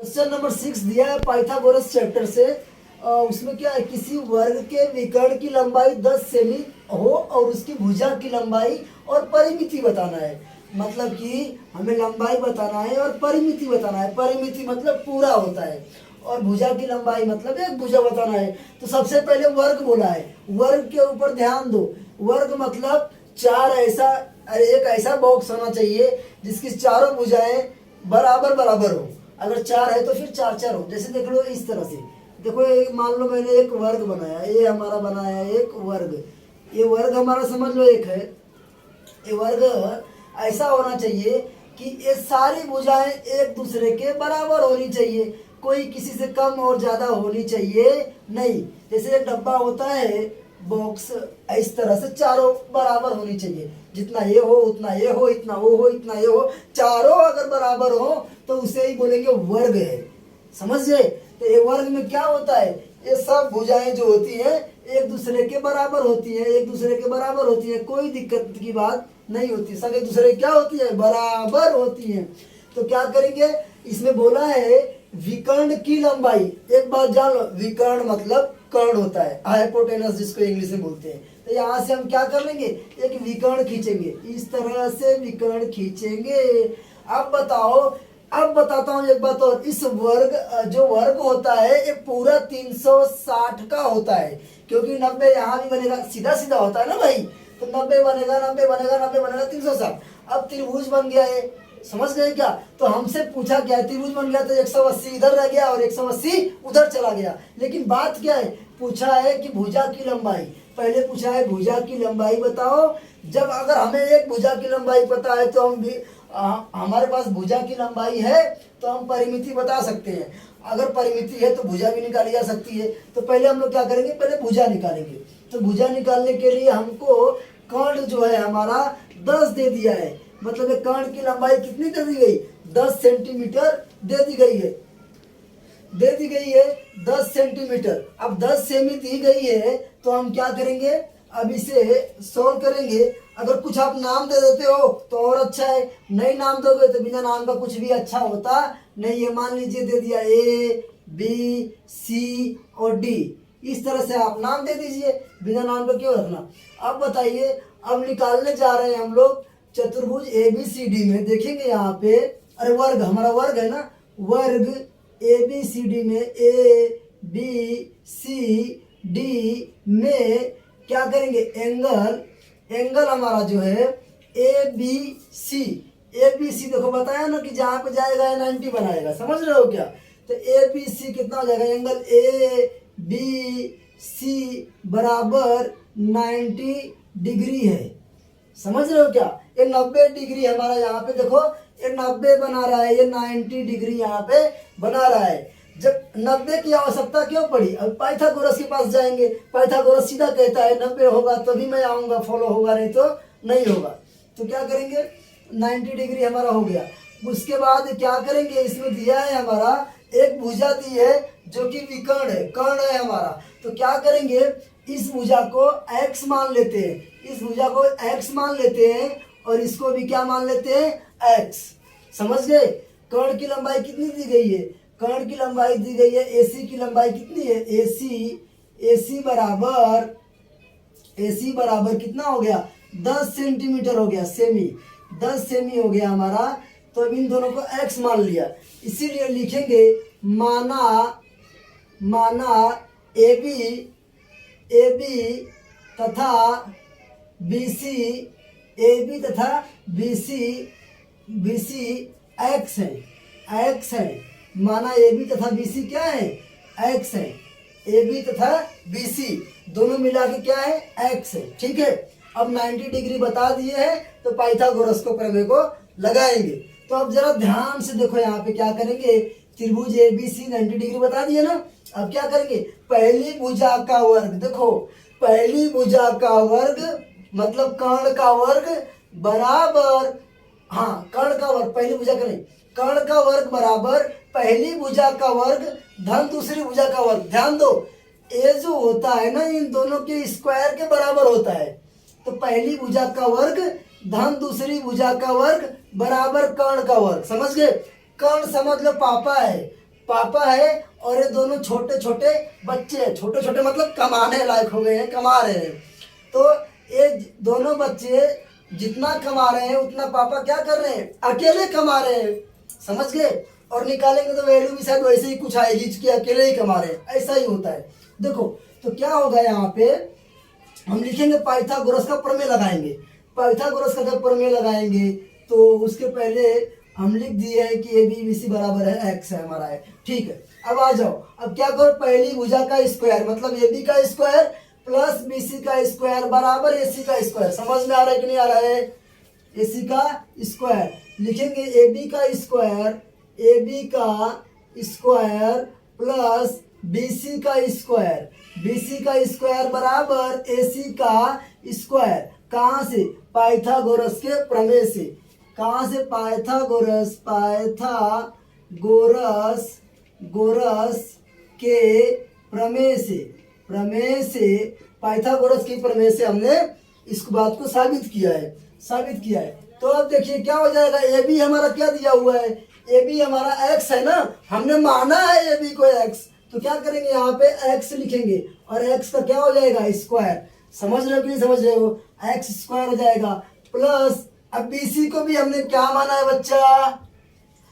Question number 6 दिया है Pythagoras chapter से। उसमें क्या है, किसी वर्ग के विकर्ण की लंबाई 10 सेमी हो और उसकी भुजा की लंबाई और परिमिति बताना है। मतलब कि हमें लंबाई बताना है और परिमिति बताना है। परिमिति मतलब पूरा होता है और भुजा की लंबाई मतलब एक भुजा बताना है। तो सबसे पहले वर्ग बोला है, वर्ग के ऊपर ध्यान दो। वर्ग मतलब एक ऐसा बॉक्स होना चाहिए जिसकी चारों भुजाएं बराबर बराबर हो। अगर 4 है तो फिर 4 4 हो। जैसे देख लो इस तरह से, देखो मान लो मैंने एक वर्ग बनाया, ये हमारा बनाया एक वर्ग। ये वर्ग हमारा समझ लो एक है। ये वर्ग ऐसा होना चाहिए कि ये सारी भुजाएं एक दूसरे के बराबर होनी चाहिए, कोई किसी से कम और ज्यादा होनी चाहिए नहीं। जैसे एक डब्बा होता है बॉक्स, इस तरह से चारों बराबर होनी चाहिए। जितना ये हो उतना ये हो, इतना वो हो इतना ये हो। चारों अगर बराबर हो तो उसे ही बोलेंगे वर्ग है। समझ गए? तो ये वर्ग में क्या होता है, ये सब भुजाएं जो होती हैं एक दूसरे के बराबर होती हैं, एक दूसरे के बराबर होती हैं। कोई दिक्कत की बात नहीं होती, सब एक दूसरे क्या होती है, बराबर होती हैं। तो क्या करेंगे, इसमें बोला है विकर्ण की लंबाई। एक बात जान लो, विकर्ण मतलब कर्ण होता है, हाइपोटेनस जिसको इंग्लिश में बोलते हैं। तो यहाँ से हम क्या कर लेंगे, एक विकर्ण खींचेंगे, इस तरह से विकर्ण खींचेंगे। अब बताओ, अब बताता हूँ एक बात और, इस वर्ग जो वर्ग होता है ये पूरा 360 का होता है, क्योंकि 90 यहाँ भी बनेगा, सीधा सीधा होता है ना भाई। तो 90 बनेगा, 90 बनेगा, 90 बनेगा, 360। अब त्रिभुज बन गया है, समझ गए क्या? तो हमसे पूछा क्या है, त्रिभुज बन गया तो 180 इधर रह गया और 180 उधर चला गया। लेकिन बात क्या है, पूछा है कि भुजा की लंबाई। पहले पूछा है भुजा की लंबाई बताओ। जब अगर हमें एक भुजा की लंबाई पता है तो हम भी हमारे पास भुजा की लंबाई है तो हम परिमिति बता सकते हैं। अगर परिमिति है तो भुजा भी निकाली जा सकती है। तो पहले हम लोग क्या करेंगे, पहले भुजा निकालेंगे। तो भुजा निकालने के लिए हमको कर्ण जो है हमारा 10 दे दिया है। मतलब कर्ण की लंबाई कितनी दे दी गई, 10 सेंटीमीटर दे दी गई है, 10 सेंटीमीटर। अब 10 सेमी दी गई है तो हम क्या करेंगे, अब इसे सोल्व करेंगे। अगर कुछ आप नाम दे देते हो तो और अच्छा है, नहीं नाम दोगे तो बिना नाम का कुछ भी अच्छा होता नहीं है। मान लीजिए दे दिया A B C और D, इस तरह से आप नाम दे दीजिए, बिना नाम का क्यों रखना। अब बताइए, अब निकालने जा रहे हैं हम लोग चतुर्भुज ABCD में। देखेंगे यहाँ पे, अरे वर्ग, हमारा वर्ग है ना, वर्ग ABCD में ABCD में क्या करेंगे, एंगल हमारा जो है ABC देखो बताया ना कि जहां पे जाएगा 90 बनाएगा। समझ रहे हो क्या? तो ABC कितना हो जाएगा, एंगल ABC बराबर 90 डिग्री है। समझ रहे हो क्या? ये 90 डिग्री हमारा यहाँ पे देखो, ये 90 बना रहा है, ये 90 डिग्री यहाँ पे बना रहा है। जब 90 की आवश्यकता क्यों पड़ी, अब पाइथागोरस के पास जाएंगे। पाइथागोरस सीधा कहता है 90 होगा तभी मैं आऊंगा, फॉलो होगा नहीं तो नहीं होगा। तो क्या करेंगे, 90 डिग्री हमारा हो गया। उसके बाद क्या करेंगे, इसमें दिया है हमारा एक भुजा दी है जो कि विकर्ण है, कर्ण है हमारा। तो क्या करेंगे, इस भुजा को x मान लेते हैं, इस भुजा को x मान लेते हैं और इसको भी क्या मान लेते हैं, x। समझ गए? कर्ण की लंबाई कितनी दी गई है, कर्ण की लंबाई दी गई है, AC की लंबाई कितनी है, AC बराबर कितना हो गया, 10 सेंटीमीटर हो गया, सेमी, 10 सेमी हो गया हमारा। तो इन दोनों को x मान लिया, इसीलिए लिखेंगे माना AB तथा BC x है। माना AB तथा BC क्या है, x है। AB तथा BC दोनों मिला के क्या है, x है। ठीक है, अब 90 डिग्री बता दिए हैं तो पाइथागोरस को प्रमेय को लगाएंगे। तो अब जरा ध्यान से देखो, यहाँ पे क्या करेंगे, त्रिभुज ABC 90 डिग्री बता दिए ना। अब क्या करेंगे, पहली भुजा का वर्ग, देखो पहली भुजा का वर्ग मतलब कर्ण का वर्ग बराबर, हाँ कर्ण का वर्ग, पहली भुजा का नहीं, कर्ण का वर्ग बराबर पहली भुजा का वर्ग धन दूसरी भुजा का वर्ग। ध्यान दो, ये जो होता है ना इन दोनों के स्क्वायर के बराबर होता है। तो पहली भुजा का वर्ग धन दूसरी भुजा का वर्ग बराबर कर्ण का वर्ग। समझ गए? कर्ण समझ लो पापा है, पापा है और ये दोनों छोटे छोटे बच्चे हैं। छोटे छोटे मतलब कमाने लायक हो गए हैं, कमा रहे हैं। तो ये दोनों बच्चे जितना कमा रहे हैं उतना पापा क्या कर रहे हैं, अकेले कमा रहे हैं। समझ गए। और निकालेंगे तो वैल्यू भी शायद वैसे ही कुछ आएगी कि अकेले ही कमा रहे हैं, ऐसा ही होता है। देखो तो क्या होगा, यहाँ पे हम लिखेंगे पाइथागोरस का प्रमेय लगाएंगे। पाइथागोरस का जब प्रमेय लगाएंगे तो उसके पहले हम लिख दिए है कि ए बी बी सी बराबर है एक्स है हमारा है। ठीक है, अब आ जाओ, अब क्या करो, पहली भुजा का स्क्वायर मतलब ए बी का स्क्वायर प्लस बी सी का स्क्वायर बराबर ए सी का स्क्वायर। समझ में आ रहा है कि नहीं आ रहा है? ए सी का स्क्वायर लिखेंगे, ए बी का स्क्वायर, ए बी का स्क्वायर प्लस बी सी का स्क्वायर, बी सी का स्क्वायर बराबर ए सी का स्क्वायर। कहाँ से? पाइथागोरस के प्रमेय से। कहाँ से? पाइथागोरस, गोरस के प्रमेय से। प्रमेय से, पाइथागोरस के प्रमेय से हमने इस बात को साबित किया है। तो अब देखिए क्या हो जाएगा, ए बी हमारा क्या दिया हुआ है, ए बी हमारा एक्स है ना, हमने माना है ए बी को एक्स, तो क्या करेंगे यहाँ पे एक्स लिखेंगे और एक्स का क्या हो जाएगा, स्क्वायर। समझ रहे हो कि नहीं समझ रहे हो? एक्स स्क्वायर हो जाएगा प्लस, अब बी सी को भी हमने क्या माना है बच्चा,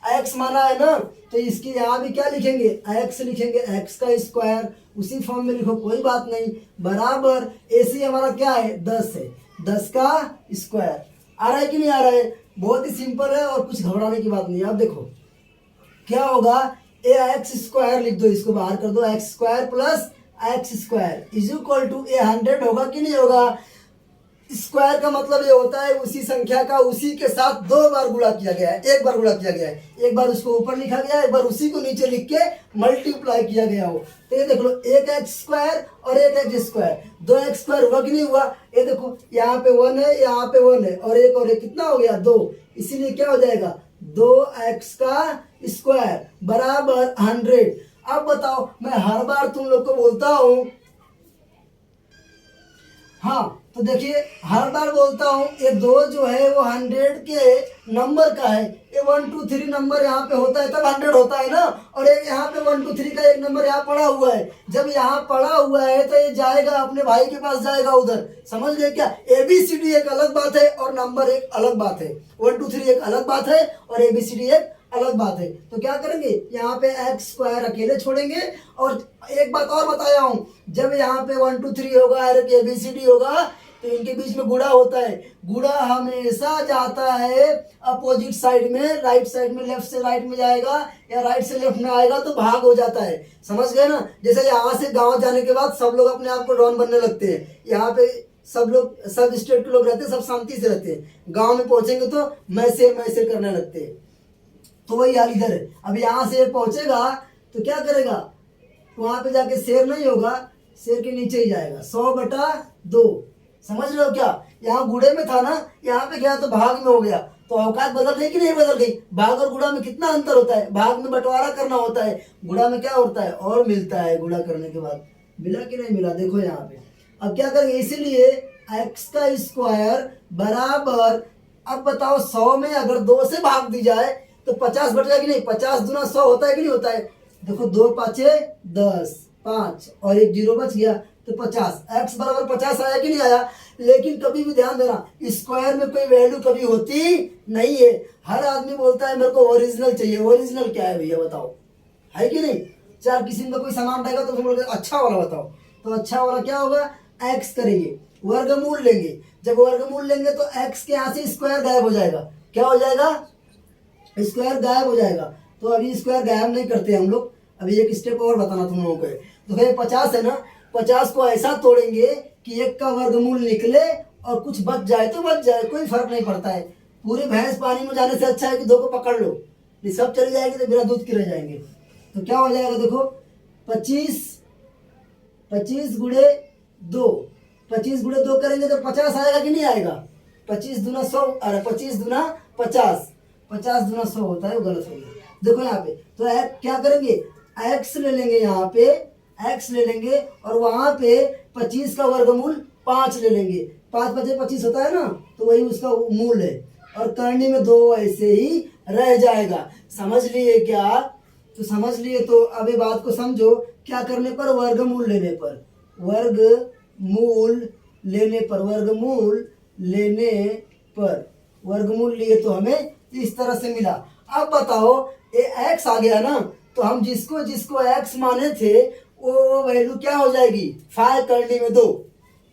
एक्स माना है ना, तो इसकी यहाँ भी क्या लिखेंगे, एक्स लिखेंगे, एक्स का स्क्वायर उसी फॉर्म में लिखो, कोई बात नहीं, बराबर ए सी हमारा क्या है, 10 है, 10 का स्क्वायर। आ रहा है कि नहीं आ रहा है? बहुत ही सिंपल है और कुछ घबराने की बात नहीं है। अब देखो क्या होगा, ए एक्स स्क्वायर लिख दो, इसको बाहर कर दो, X square plus X square is equal to A 100 होगा कि नहीं होगा? स्क्वायर का मतलब ये होता है उसी संख्या का उसी के साथ 2 बार गुणा किया गया है, एक बार गुणा किया गया है, एक बार उसको ऊपर लिखा गया है, एक बार उसी को नीचे लिख के मल्टीप्लाई किया गया हो। तो ये देख लो, एक एक्स स्क्वायर और एक एक्स स्क्वायर, 2 एक्स स्क्वायर हुआ कि नहीं हुआ? ये देखो यहाँ पे 1 है, यहाँ पे 1 है और एक कितना हो गया, 2, इसीलिए क्या हो जाएगा, 2x का स्क्वायर बराबर 100। अब बताओ, मैं हर बार तुम लोग को बोलता हूँ, हाँ तो देखिए हर बार बोलता हूँ, ये 2 जो है वो 100 के नंबर का है। ये 1 2 3 नंबर यहाँ पे होता है तब 100 होता है ना, और एक यहाँ पे 1 2 3 का एक नंबर यहाँ पड़ा हुआ है। जब यहाँ पड़ा हुआ है तो ये जाएगा अपने भाई के पास, जाएगा उधर। समझ गए क्या? ABCD एक अलग बात है और नंबर एक अलग बात है, 1 2 3 एक अलग बात है और ABCD एक अलग बात है। तो क्या करेंगे, यहाँ पे एक्स स्क्वायर अकेले छोड़ेंगे। और एक बात और बताया हूँ, जब यहाँ पे 1 2 3 होगा और ABCD होगा तो इनके बीच में गुणा होता है। गुणा हमेशा जाता है अपोजिट साइड में, राइट साइड में, लेफ्ट से राइट में जाएगा या राइट से लेफ्ट में आएगा तो भाग हो जाता है। समझ गए ना? जैसे यहाँ से गांव जाने के बाद सब लोग अपने आप को डॉन बनने लगते हैं। यहाँ पे सब लोग, सब स्टेट के लोग रहते हैं, सब शांति से रहते हैं। गाँव में पहुंचेंगे तो मैं शेर करने लगते हैं। तो वही हाल इधर है। अब यहाँ से पहुंचेगा तो क्या करेगा, वहां पे जाके शेर नहीं होगा, शेर के नीचे ही जाएगा, 100/2। समझ रहे हो क्या? यहाँ गुड़े में था ना, यहाँ पे गया तो भाग में हो गया। तो औकात बदल गई कि नहीं बदल गई? भाग और गुड़ा में कितना अंतर होता है? भाग में बंटवारा करना होता है, गुड़ा में क्या होता है, और मिलता है गुड़ा करने के बाद। मिला कि नहीं मिला? देखो यहाँ पे अब क्या करेंगे, इसीलिए एक्स का स्क्वायर बराबर, अब बताओ 100 में अगर 2 से भाग दी जाए तो 50 बच जाएगा कि नहीं? 50 दूना 100 होता है कि नहीं होता है? देखो 2 5 10, 5 और एक 0 बच गया तो 50। एक्स बराबर 50 आया कि नहीं आया? लेकिन कभी भी ध्यान देना, स्क्वायर में कोई वैल्यू कभी होती नहीं है। हर आदमी बोलता है मेरे को ओरिजिनल चाहिए। ओरिजिनल क्या है भैया बताओ, है कि नहीं? चार किसी में कोई सामान रहेगा तो तुम लोग अच्छा वाला बताओ, तो अच्छा वाला क्या होगा, एक्स करेंगे, वर्गमूल लेंगे। जब वर्गमूल लेंगे तो एक्स के यहाँ से स्क्वायर गायब हो जाएगा। क्या हो जाएगा? स्क्वायर गायब हो जाएगा। तो अभी स्क्वायर गायब नहीं करते हम लोग, अभी एक स्टेप और बताना तुम लोगों को। तो भाई 50 है ना, 50 को ऐसा तोड़ेंगे कि 1 का वर्गमूल निकले और कुछ बच जाए तो बच जाए, कोई फर्क नहीं पड़ता है। पूरी भैंस पानी में जाने से अच्छा है कि 2 को पकड़ लो, ये सब चली जाएगी तो बिना दूध के रह जाएंगे। तो क्या हो जाएगा, देखो 25 गुणे 2, 25 गुणे 2 करेंगे तो 50 आएगा कि नहीं आएगा? 25 दूना 100, अरे 25 दूना 50, 50 दूना 100 होता है, वो गलत हो गया। देखो यहाँ पे तो क्या करेंगे, एक्स ले लेंगे, यहाँ पे एक्स ले लेंगे और वहां पे 25 का वर्गमूल 5 ले लेंगे। 5 5 25 होता है ना, तो वही उसका मूल है और करनी में 2 ऐसे ही रह जाएगा। समझ लिए क्या? तो समझ लिए। तो अब ये बात को समझो, क्या करने पर, वर्गमूल लेने पर, वर्गमूल लेने पर, वर्गमूल लेने पर, वर्गमूल लिए तो हमें इस तरह से मिला। अब बताओ ये x आ गया ना, तो हम जिसको जिसको x माने थे वो वैल्यू क्या हो जाएगी, 5 करने में 2,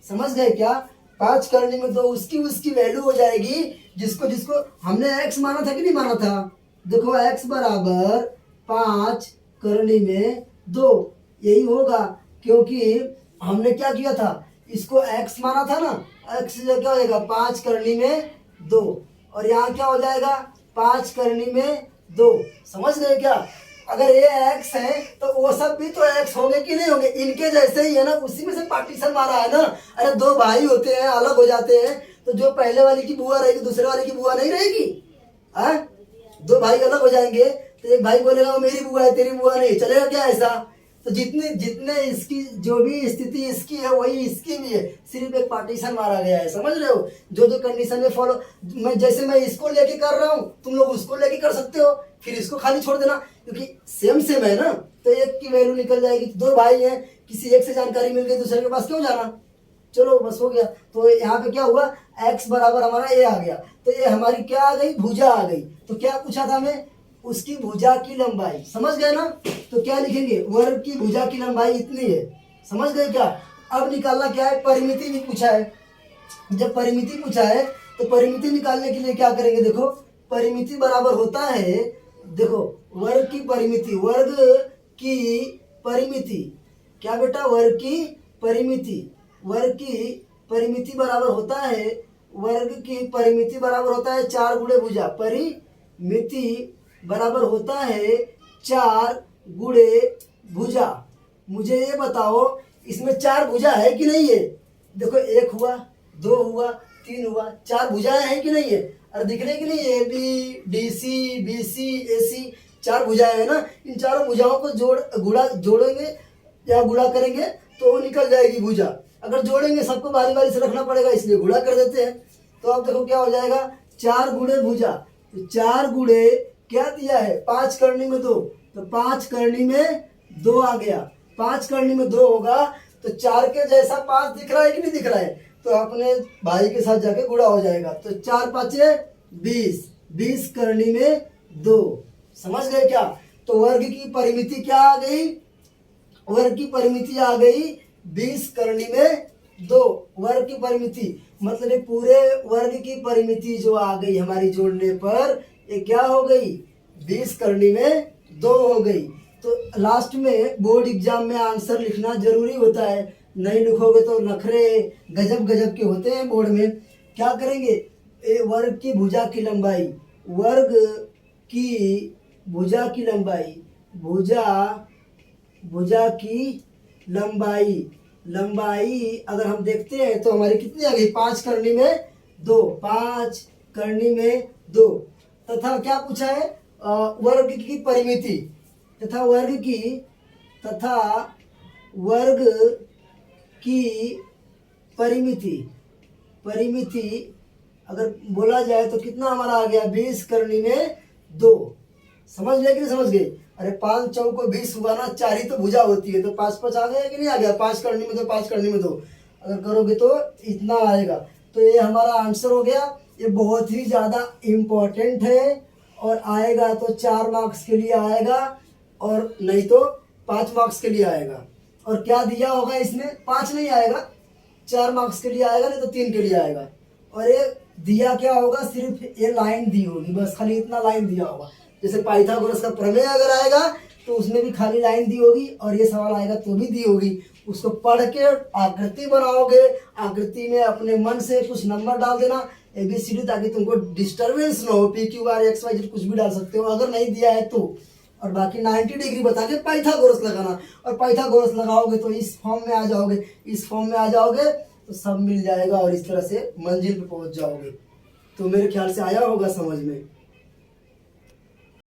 समझ गए क्या, 5 करने में 2 उसकी उसकी वैल्यू हो जाएगी जिसको जिसको हमने x माना था कि नहीं माना था। देखो x बराबर 5 करने में 2, यही होगा, क्योंकि हमने क्या किया था, इसको x माना था ना, x से क्या हो जाएगा 5 करने में 2, और यहाँ क्या हो जाएगा 5 करने में 2, समझ गए क्या। अगर ये x है तो वो सब भी तो x होंगे कि नहीं होंगे, इनके जैसे ही है ना, उसी में से पार्टीशन मारा है ना। अरे दो भाई होते हैं अलग हो जाते हैं तो जो पहले वाली की बुआ रहेगी दूसरे वाले की बुआ नहीं रहेगी, है? दो भाई अलग हो जाएंगे तो एक भाई बोलेगा वो मेरी बुआ है तेरी बुआ नहीं, चलेगा क्या ऐसा। तो जितने जितने इसकी जो भी स्थिति इसकी है वही इसकी भी है, सिर्फ एक पार्टीशन मारा गया है, समझ रहे हो। जो जो कंडीशन में फॉलो, मैं जैसे मैं इसको लेके कर रहा हूँ तुम लोग उसको लेके कर सकते हो, फिर इसको खाली छोड़ देना क्योंकि सेम सेम है ना, तो एक की वैल्यू निकल जाएगी। दो भाई हैं, किसी एक से जानकारी मिल गई दूसरे के पास क्यों जाना, चलो बस हो गया। तो यहाँ पे क्या हुआ, x बराबर हमारा a आ गया, तो ये हमारी क्या आ गई, भुजा आ गई। तो क्या पूछा था हमें, उसकी भुजा की लंबाई, समझ गए ना। तो क्या लिखेंगे, वर्ग की भुजा की लंबाई इतनी है, समझ गए क्या। अब निकालना क्या है, परिमिति भी पूछा है। जब परिमिति पूछा है तो परिमिति निकालने के लिए क्या करेंगे, देखो परिमिति बराबर होता है, देखो वर्ग की परिमिति, वर्ग की परिमिति, क्या बेटा, वर्ग की परिमिति, वर्ग की परिमिति बराबर होता है, वर्ग की परिमिति बराबर होता है 4 गुणे भुजा, परिमिति बराबर होता है 4 गुणे भुजा। मुझे ये बताओ इसमें 4 भुजा है कि नहीं है, देखो 1 हुआ, 2 हुआ, 3 हुआ, 4 भुजाएं हैं कि नहीं है, अरे दिख रहे कि नहीं, A B D C B C A C, 4 भुजाएं है ना। इन चारों भुजाओं को जोड़ेंगे या गुणा करेंगे तो वो निकल जाएगी भुजा। अगर जोड़ेंगे सबको बारी बारी से रखना पड़ेगा इसलिए गुणा कर देते हैं। तो अब देखो क्या हो जाएगा, 4 गुणे भुजा, तो 4 गुणे क्या दिया है, 5 करने में 2, तो 5 करने में 2 आ गया, 5 करने में 2 होगा तो 4 के जैसा 5 दिख रहा है कि नहीं दिख रहा है, तो अपने भाई के साथ जाके गुणा हो जाएगा। तो 4 पाँचे 20, 20 करने में 2, समझ गए क्या। तो वर्ग की परिमिति क्या आ गई, वर्ग की परिमिति आ गई 20 करने में 2, वर्ग की परिमिति मतलब पूरे वर्ग की परिमिति जो आ गई हमारी जोड़ने पर, ये क्या हो गई, 20 करने में 2 हो गई। तो लास्ट में बोर्ड एग्जाम में आंसर लिखना जरूरी होता है, नहीं लिखोगे तो नखरे गजब गजब के होते हैं बोर्ड में। क्या करेंगे, वर्ग की भुजा की लंबाई, वर्ग की भुजा की लंबाई, भुजा की लंबाई अगर हम देखते हैं तो हमारी कितनी आ गई, 5 करने में 2, 5 करने में 2। तथा क्या पूछा है, वर्ग की परिमिति, तथा वर्ग की परिमिति अगर बोला जाए तो कितना हमारा आ गया, 20 करने में 2, समझ गए कि नहीं समझ गए। अरे 5 चौको 20 हुआ ना, 4 ही तो भुजा होती है, तो 5 5 आ गया कि नहीं आ गया, 5 करने में 2, 5 करने में 2 अगर करोगे तो इतना आएगा। तो ये हमारा आंसर हो गया। ये बहुत ही ज़्यादा इम्पोर्टेंट है और आएगा तो 4 मार्क्स के लिए आएगा और नहीं तो 5 मार्क्स के लिए आएगा। और क्या दिया होगा इसमें, 5 नहीं आएगा, 4 मार्क्स के लिए आएगा, नहीं तो 3 के लिए आएगा। और ये दिया क्या होगा, सिर्फ ये लाइन दी होगी, बस खाली इतना लाइन दिया होगा। जैसे पाइथागोरस का प्रमेय अगर आएगा तो उसमें भी खाली लाइन दी होगी, और ये सवाल आएगा तो भी दी होगी। उसको पढ़ के आकृति बनाओगे, आकृति में अपने मन से कुछ नंबर डाल देना ABCD, ताकि तुमको डिस्टर्बेंस ना हो, PQR XYZ कुछ भी डाल सकते हो अगर नहीं दिया है तो। और बाकी 90 डिग्री बता के पाइथागोरस लगाना, और पाइथागोरस लगाओगे तो इस फॉर्म में आ जाओगे, इस फॉर्म में आ जाओगे तो सब मिल जाएगा और इस तरह से मंजिल पे पहुंच जाओगे। तो मेरे ख्याल से आया होगा समझ में।